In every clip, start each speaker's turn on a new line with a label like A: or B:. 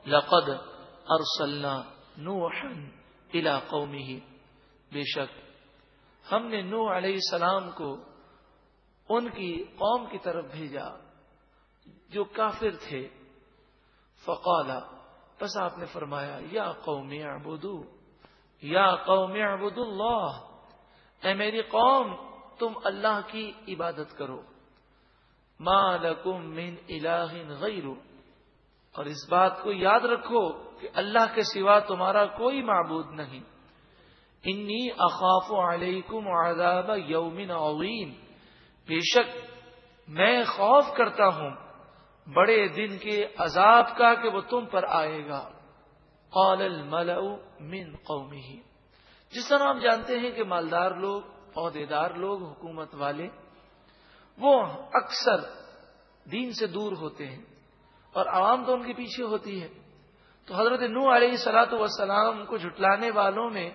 A: لقد ارسلنا نوحا الى قومه، بے شک ہم نے نوح علیہ السلام کو ان کی قوم کی طرف بھیجا جو کافر تھے. فقال، پس آپ نے فرمایا، یا قوم اعبدوا، یا قوم اعبدوا اللہ، اے میری قوم تم اللہ کی عبادت کرو. ما لکم من الہ غیرہ، اور اس بات کو یاد رکھو کہ اللہ کے سوا تمہارا کوئی معبود نہیں. انی اخاف علیکم عذاب یوم عظیم، بے شک میں خوف کرتا ہوں بڑے دن کے عذاب کا کہ وہ تم پر آئے گا. قال الملأ من قومه، جس طرح ہم جانتے ہیں کہ مالدار لوگ، عہدیدار لوگ، حکومت والے، وہ اکثر دین سے دور ہوتے ہیں اور عوام تو ان کے پیچھے ہوتی ہے. تو حضرت نوح علیہ الصلوۃ والسلام کو جھٹلانے والوں میں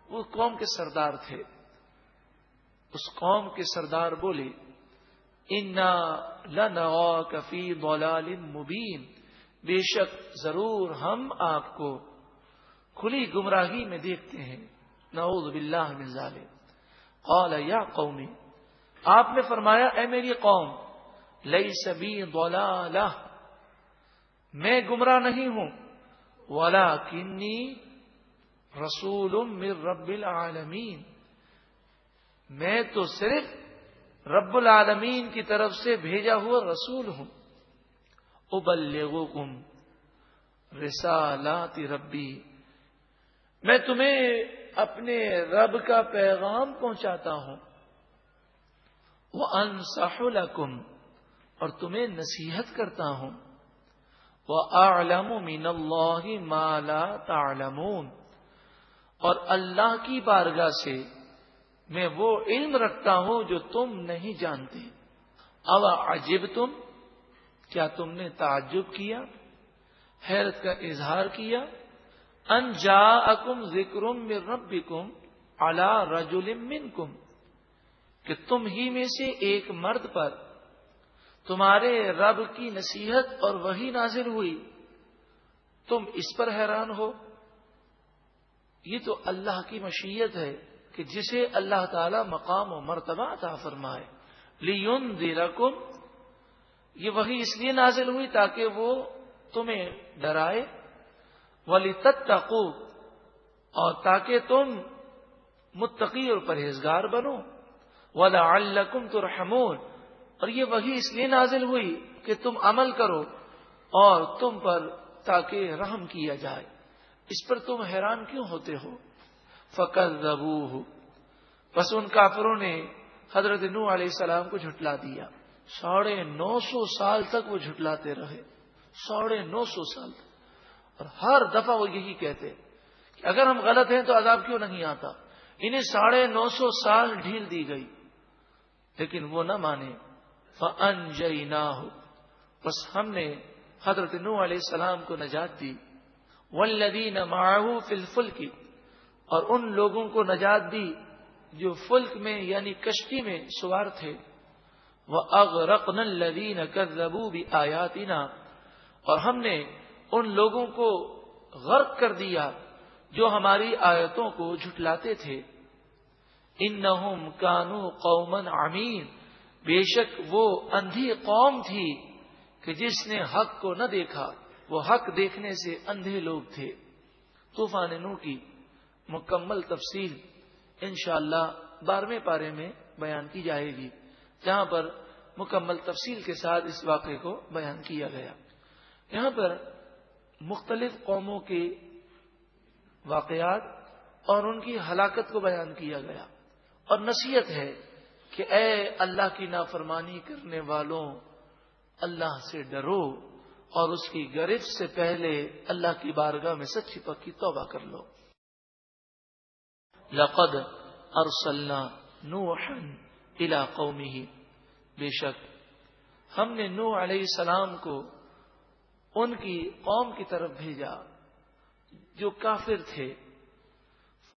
A: وہ قوم کے سردار تھے. اس قوم کے سردار بولے، انا لنراک فی ضلال مبین، بے شک ضرور ہم آپ کو کھلی گمراہی میں دیکھتے ہیں. نعوذ باللہ من ذالک. قال یا قوم، آپ نے فرمایا اے میری قوم، لیس بی ضلالہ، میں گمراہ نہیں ہوں، ولکنی رسول من رب العالمین، میں تو صرف رب العالمین کی طرف سے بھیجا ہوا رسول ہوں. ابلغکم رسالات ربی، میں تمہیں اپنے رب کا پیغام پہنچاتا ہوں. وانصح لکم، اور تمہیں نصیحت کرتا ہوں. وَأَعْلَمُ مِنَ اللَّهِ مَا لَا تَعْلَمُونَ، اور اللہ کی بارگاہ سے میں وہ علم رکھتا ہوں جو تم نہیں جانتے. او عجبتم، کیا تم نے تعجب کیا، حیرت کا اظہار کیا. ان جاءکم ذکر من ربکم علی رجل منکم، کہ تم ہی میں سے ایک مرد پر تمہارے رب کی نصیحت اور وحی نازل ہوئی، تم اس پر حیران ہو. یہ تو اللہ کی مشیت ہے کہ جسے اللہ تعالی مقام و مرتبہ عطا فرمائے. لینذرکم، یہ وحی اس لیے نازل ہوئی تاکہ وہ تمہیں ڈرائے. ولتتقوا، اور تاکہ تم متقی اور پرہیزگار بنو. ولعلکم ترحمون، اور یہ وحی اس لیے نازل ہوئی کہ تم عمل کرو اور تم پر تاکہ رحم کیا جائے. اس پر تم حیران کیوں ہوتے ہو؟ فکذبوہ، بس ان کافروں نے حضرت نوح علیہ السلام کو جھٹلا دیا. 950 سال تک وہ جھٹلاتے رہے، 950 سال تک. اور ہر دفعہ وہ یہی کہتے کہ اگر ہم غلط ہیں تو عذاب کیوں نہیں آتا. انہیں 950 سال ڈھیل دی گئی لیکن وہ نہ مانے. فَأَنْجَيْنَاهُ، بس ہم نے حضرت نوح علیہ السلام کو نجات دی. وَالَّذِينَ مَعَهُ فِي الْفُلْكِ، اور ان لوگوں کو نجات دی جو فلک میں یعنی کشتی میں سوار تھے. وَأَغْرَقْنَا الَّذِينَ كَذَّبُوا بِآيَاتِنَا، اور ہم نے ان لوگوں کو غرق کر دیا جو ہماری آیتوں کو جھٹلاتے تھے. انہم کانوا قوما عمین، بے شک وہ اندھی قوم تھی کہ جس نے حق کو نہ دیکھا، وہ حق دیکھنے سے اندھے لوگ تھے. طوفان نوح کی مکمل تفصیل انشاءاللہ 12ویں پارے میں بیان کی جائے گی، جہاں پر مکمل تفصیل کے ساتھ اس واقعے کو بیان کیا گیا. یہاں پر مختلف قوموں کے واقعات اور ان کی ہلاکت کو بیان کیا گیا، اور نصیحت ہے کہ اے اللہ کی نافرمانی کرنے والوں، اللہ سے ڈرو اور اس کی گرفت سے پہلے اللہ کی بارگاہ میں سچی پکی توبہ کر لو. لقد ارسلنا نوحا الى قومه، بے شک ہم نے نوح علیہ السلام کو ان کی قوم کی طرف بھیجا جو کافر تھے.